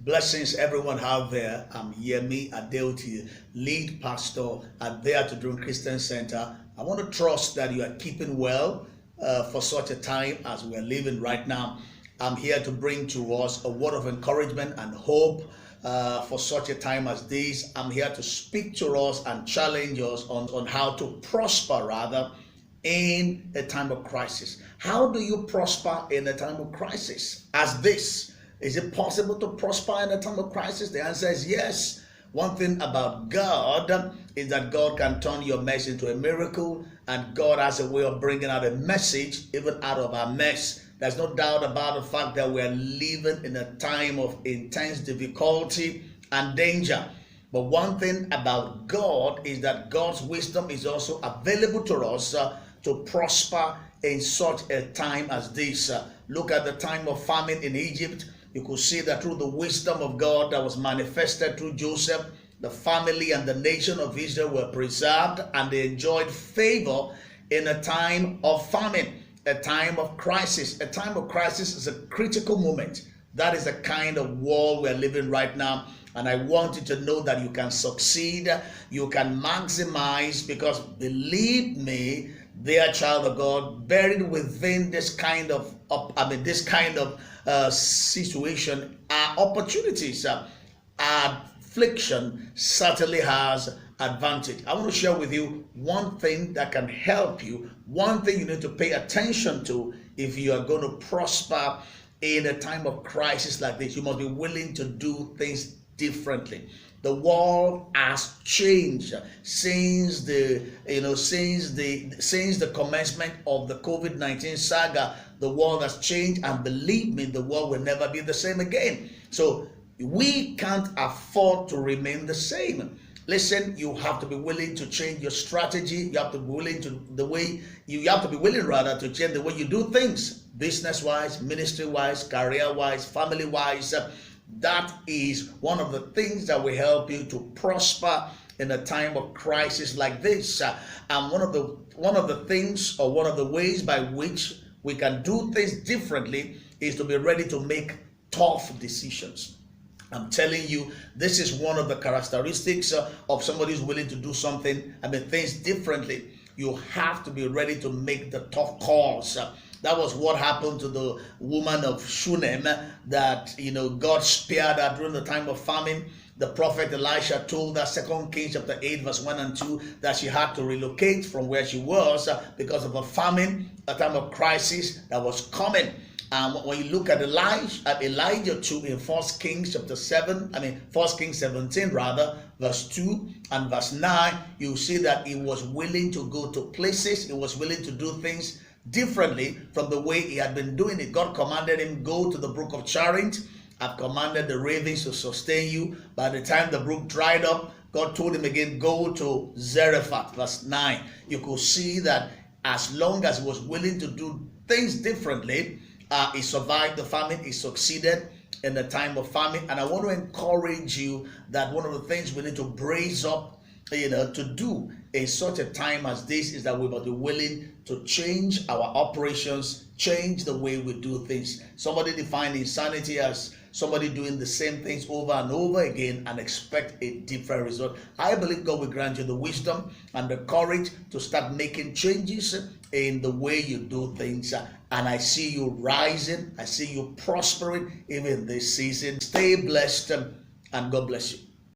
Blessings, everyone out there. I'm Yemi Adeoti, lead pastor at There to Dream Christian Center. I want to trust that you are keeping well for such a time as we are living right now. I'm here to bring to us a word of encouragement and hope for such a time as this. I'm here to speak to us and challenge us on how to prosper rather in a time of crisis. How do you prosper in a time of crisis as this? Is it possible to prosper in a time of crisis? The answer is yes. One thing about God is that God can turn your mess into a miracle, and God has a way of bringing out a message even out of our mess. There's no doubt about the fact that we're living in a time of intense difficulty and danger. But one thing about God is that God's wisdom is also available to us to prosper in such a time as this. Look at the time of famine in Egypt. You could see that through the wisdom of God that was manifested through Joseph, the family and the nation of Israel were preserved and they enjoyed favor in a time of famine, a time of crisis. A time of crisis is a critical moment. That is the kind of world we're living right now. And I want you to know that you can succeed, you can maximize, because believe me, dear child of God, buried within this kind of situation are opportunities. Affliction certainly has advantage. I want to share with you one thing that can help you, one thing you need to pay attention to if you are going to prosper in a time of crisis like this. You must be willing to do things differently. The world has changed since the commencement of the COVID-19 saga. The world has changed, and believe me, the world will never be the same again. So we can't afford to remain the same. Listen, you have to be willing to change your strategy. You have to be willing to to change the way you do things, business-wise, ministry-wise, career-wise, family-wise. That is one of the things that will help you to prosper in a time of crisis like this. And one of the things, or one of the ways by which we can do things differently, is to be ready to make tough decisions. I'm telling you, this is one of the characteristics of somebody who's willing to do things differently. You have to be ready to make the tough calls. That was what happened to the woman of Shunem, that God spared her during the time of famine. The prophet Elisha told her, 2 Kings chapter 8 verse 1 and 2, that she had to relocate from where she was because of a famine, a time of crisis that was coming. And when you look at Elijah too, in 1 Kings 17 rather, verse 2 and verse 9, you see that he was willing to go to places, he was willing to do things differently from the way he had been doing it. God commanded him, go to the brook of Cherith. I've commanded the ravens to sustain you. By the time the brook dried up, God told him again, go to Zarephath, verse 9. You could see that as long as he was willing to do things differently, he survived the famine, he succeeded in the time of famine. And I want to encourage you that one of the things we need to brace up to do in such a time as this is that we must be willing to change our operations, change the way we do things. Somebody defined insanity as somebody doing the same things over and over again and expect a different result. I believe God will grant you the wisdom and the courage to start making changes in the way you do things. And I see you rising, I see you prospering even this season. Stay blessed, and God bless you.